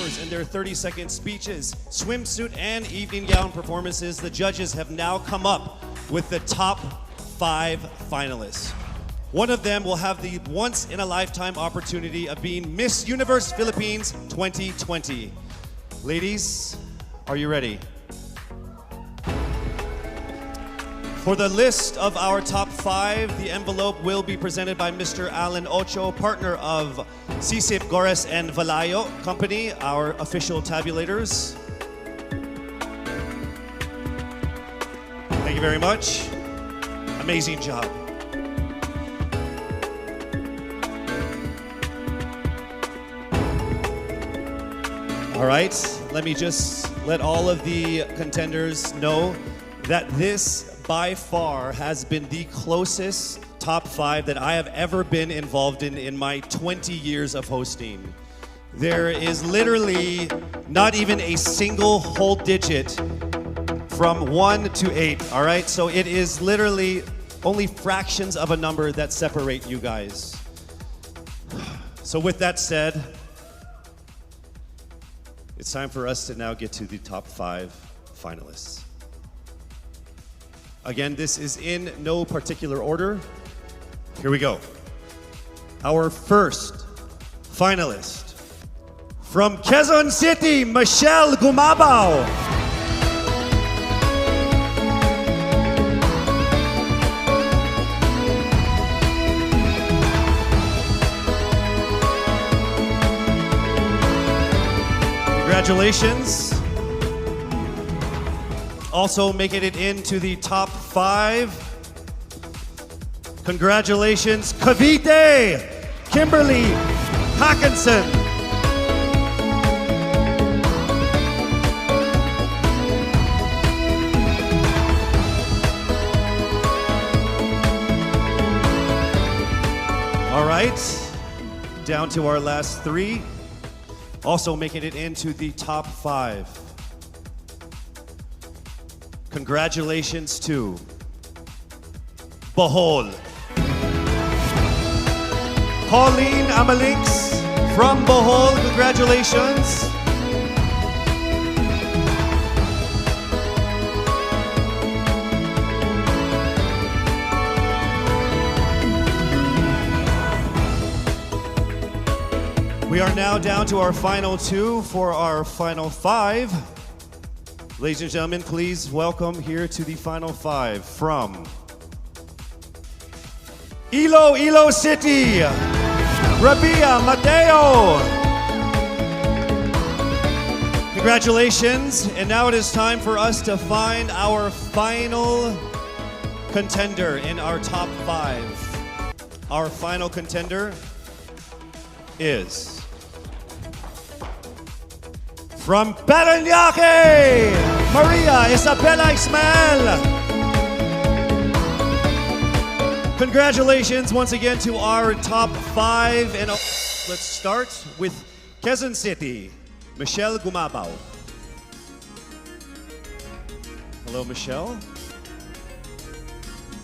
performers in their 30-second speeches, swimsuit, and evening gown performances, the judges have now come up with the top 5 finalists. One of them will have the once-in-a-lifetime opportunity of being Miss Universe Philippines 2020. Ladies, are you ready? For the list of our top 5, the envelope will be presented by Mr. Alan Ocho, partner of Sisip, Gores, and Valayo Company, our official tabulators. Thank you very much. Amazing job. All right, let me just let all of the contenders know that this by far has been the closest top 5 that I have ever been involved in my 20 years of hosting. There is literally not even a single whole digit from 1 to 8, all right? So it is literally only fractions of a number that separate you guys. So with that said, it's time for us to now get to the top 5 finalists. Again, this is in no particular order. Here we go. Our first finalist from Quezon City, Michelle Gumabao. Congratulations. Also making it into the top 5. Congratulations, Cavite, Kimberly Hackinson. All right, down to our last 3. Also making it into the top 5. Congratulations to Bohol. Pauline Amelinx from Bohol, congratulations. We are now down to our final 2 for our final 5. Ladies and gentlemen, please welcome here to the final 5 from Iloilo City, Rabia, Mateo. Congratulations, and now it is time for us to find our final contender in our top 5. Our final contender is from Parañaque, Maria Isabella Ismael. Congratulations once again to our top 5. And let's start with Quezon City, Michelle Gumabao. Hello, Michelle.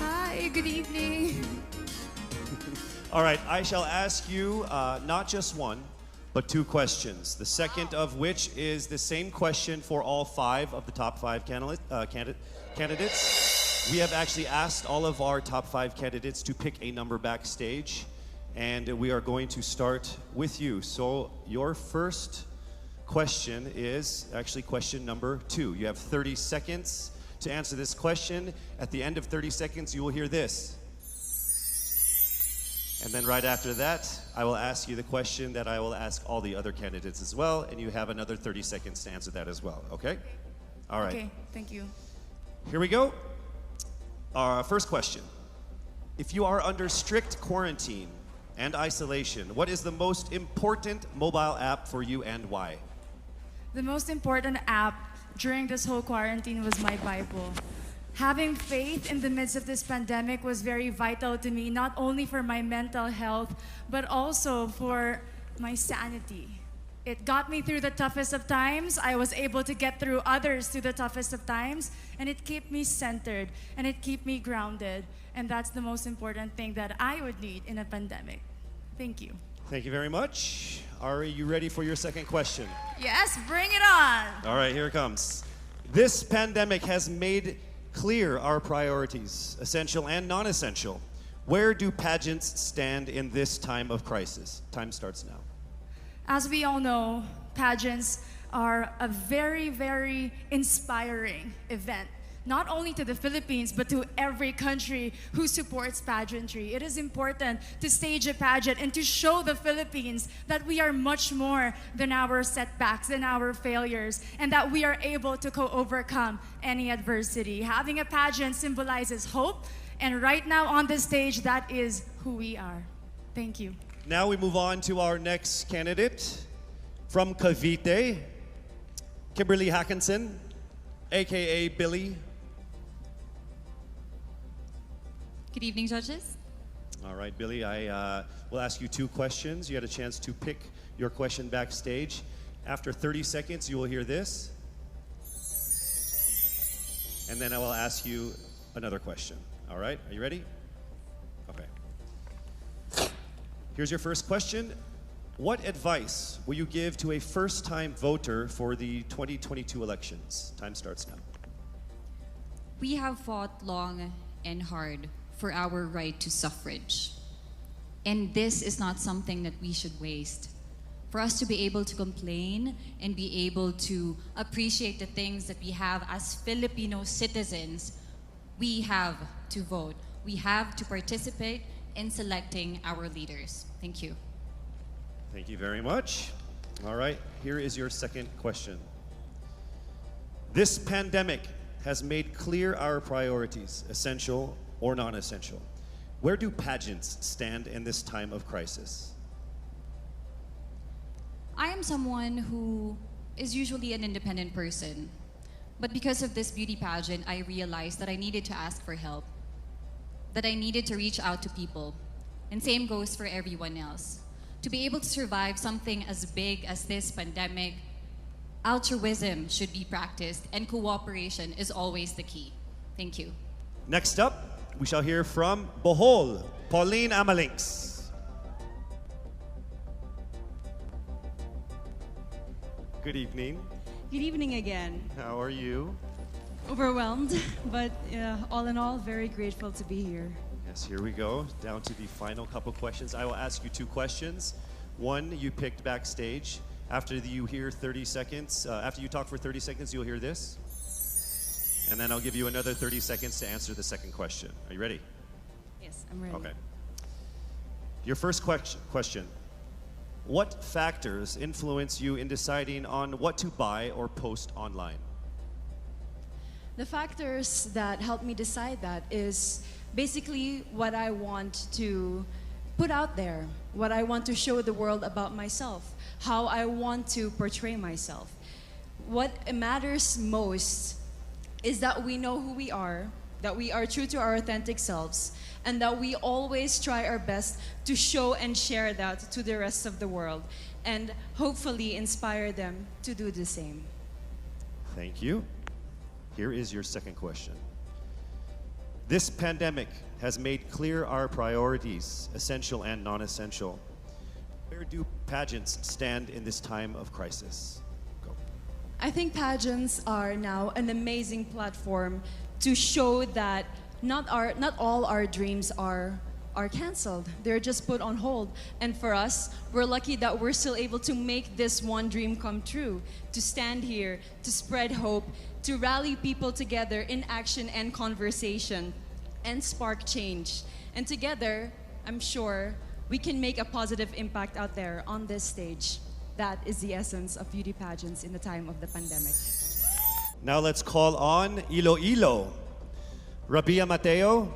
Hi, good evening. All right, I shall ask you not just 1, but 2 questions. The second of which is the same question for all 5 of the top 5 candidates. We have actually asked all of our top 5 candidates to pick a number backstage, and we are going to start with you. So your first question is actually question number 2. You have 30 seconds to answer this question. At the end of 30 seconds, you will hear this. And then right after that, I will ask you the question that I will ask all the other candidates as well, and you have another 30 seconds to answer that as well, okay? All right. Okay, thank you. Here we go. Our first question. If you are under strict quarantine and isolation, what is the most important mobile app for you and why? The most important app during this whole quarantine was my Bible. Having faith in the midst of this pandemic was very vital to me, not only for my mental health, but also for my sanity. It got me through the toughest of times. I was able to get through others through the toughest of times, and it kept me centered, and it kept me grounded. And that's the most important thing that I would need in a pandemic. Thank you. Thank you very much. Are you ready for your second question? Yes, bring it on. All right, here it comes. This pandemic has made clear our priorities, essential and non-essential. Where do pageants stand in this time of crisis? Time starts now. As we all know, pageants are a very, very inspiring event, not only to the Philippines, but to every country who supports pageantry. It is important to stage a pageant and to show the Philippines that we are much more than our setbacks, than our failures, and that we are able to overcome any adversity. Having a pageant symbolizes hope, and right now on the stage, that is who we are. Thank you. Now we move on to our next candidate from Cavite, Kimberly Hackinson, aka Billy. Good evening, judges. All right, Billy, I will ask you two questions. You had a chance to pick your question backstage. After 30 seconds, you will hear this. And then I will ask you another question. All right, are you ready? Okay. Here's your first question. What advice will you give to a first-time voter for the 2022 elections? Time starts now. We have fought long and hard for our right to suffrage. And this is not something that we should waste. For us to be able to complain and be able to appreciate the things that we have as Filipino citizens, we have to vote. We have to participate in selecting our leaders. Thank you. Thank you very much. All right, here is your second question. This pandemic has made clear our priorities, essential or non-essential. Where do pageants stand in this time of crisis? I am someone who is usually an independent person. But because of this beauty pageant, I realized that I needed to ask for help, that I needed to reach out to people. And same goes for everyone else. To be able to survive something as big as this pandemic, altruism should be practiced and cooperation is always the key. Thank you. Next up, we shall hear from Bohol, Pauline Amelinx. Good evening. Good evening again. How are you? Overwhelmed, but all in all, very grateful to be here. Yes, here we go. Down to the final couple questions. I will ask you two questions. One, you picked backstage. After you hear 30 seconds, after you talk for 30 seconds, you'll hear this. And then I'll give you another 30 seconds to answer the second question. Are you ready? Yes, I'm ready. Okay. Your first question. What factors influence you in deciding on what to buy or post online? The factors that help me decide that is basically what I want to put out there, what I want to show the world about myself, how I want to portray myself. What matters most is that we know who we are, that we are true to our authentic selves, and that we always try our best to show and share that to the rest of the world, and hopefully inspire them to do the same. Thank you. Here is your second question. This pandemic has made clear our priorities, essential and non-essential. Where do pageants stand in this time of crisis? Go. I think pageants are now an amazing platform to show that not all our dreams are canceled. They're just put on hold. And for us, we're lucky that we're still able to make this one dream come true, to stand here, to spread hope, to rally people together in action and conversation, and spark change. And together, I'm sure, we can make a positive impact out there on this stage. That is the essence of beauty pageants in the time of the pandemic. Now let's call on Iloilo. Rabia, Mateo.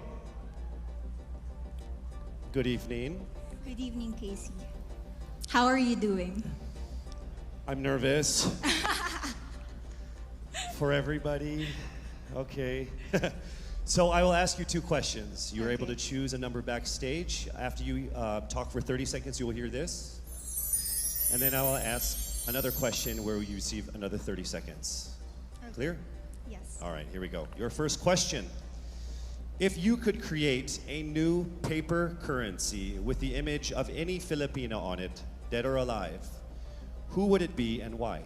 Good evening. Good evening, Casey. How are you doing? I'm nervous. For everybody. Okay. So I will ask you two questions. You're able to choose a number backstage. After you talk for 30 seconds, you will hear this. And then I will ask another question where you receive another 30 seconds. Okay. Clear? Yes. All right, here we go. Your first question. If you could create a new paper currency with the image of any Filipino on it, dead or alive, who would it be and why?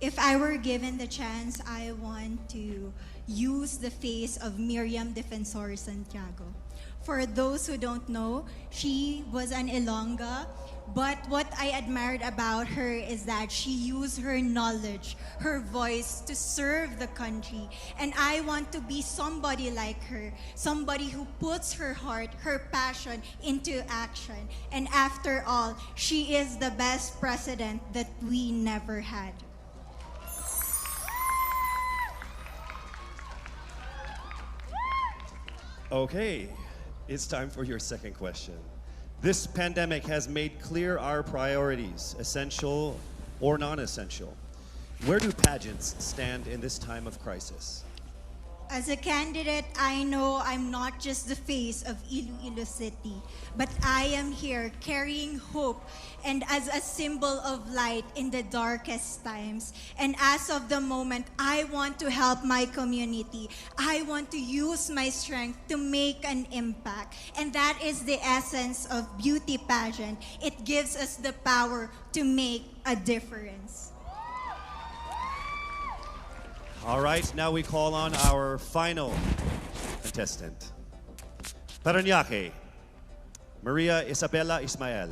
If I were given the chance, I want to use the face of Miriam Defensor Santiago. For those who don't know, she was an Ilongga, but what I admired about her is that she used her knowledge, her voice to serve the country. And I want to be somebody like her, somebody who puts her heart, her passion into action. And after all, she is the best president that we never had. Okay, it's time for your second question. This pandemic has made clear our priorities, essential or non-essential. Where do pageants stand in this time of crisis? As a candidate, I know I'm not just the face of Iloilo City, but I am here carrying hope and as a symbol of light in the darkest times. And as of the moment, I want to help my community. I want to use my strength to make an impact. And that is the essence of beauty pageant. It gives us the power to make a difference. All right, now we call on our final contestant. Parañaque, Maria Isabella Ismael.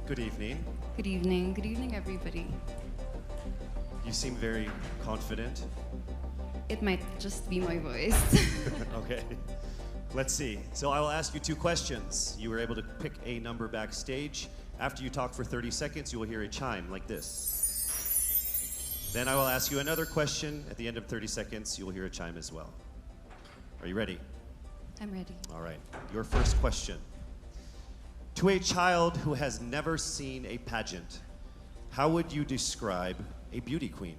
Good evening. Good evening. Good evening, everybody. You seem very confident. It might just be my voice. Okay, let's see. So I will ask you two questions. You were able to pick a number backstage. After you talk for 30 seconds, you will hear a chime like this. Then I will ask you another question. At the end of 30 seconds, you will hear a chime as well. Are you ready? I'm ready. All right. Your first question. To a child who has never seen a pageant, how would you describe a beauty queen?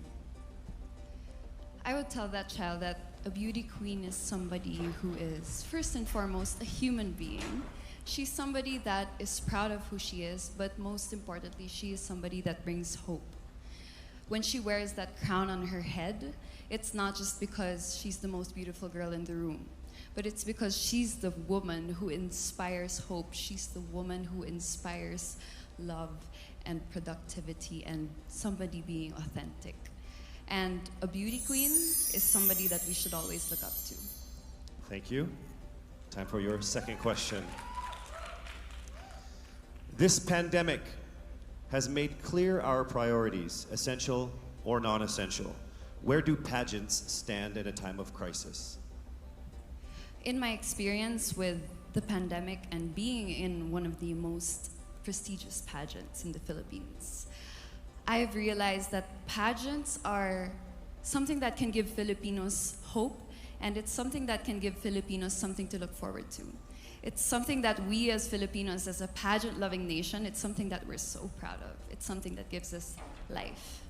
I would tell that child that a beauty queen is somebody who is, first and foremost, a human being. She's somebody that is proud of who she is, but most importantly, she is somebody that brings hope. When she wears that crown on her head, it's not just because she's the most beautiful girl in the room, but it's because she's the woman who inspires hope. She's the woman who inspires love and productivity and somebody being authentic. And a beauty queen is somebody that we should always look up to. Thank you. Time for your second question. This pandemic has made clear our priorities, essential or non-essential. Where do pageants stand in a time of crisis? In my experience with the pandemic and being in one of the most prestigious pageants in the Philippines, I've realized that pageants are something that can give Filipinos hope, and it's something that can give Filipinos something to look forward to. It's something that we as Filipinos, as a pageant-loving nation, it's something that we're so proud of. It's something that gives us life.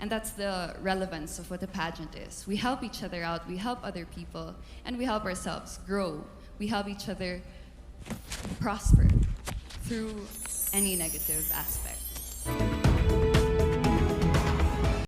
And that's the relevance of what a pageant is. We help each other out, we help other people, and we help ourselves grow. We help each other prosper through any negative aspect.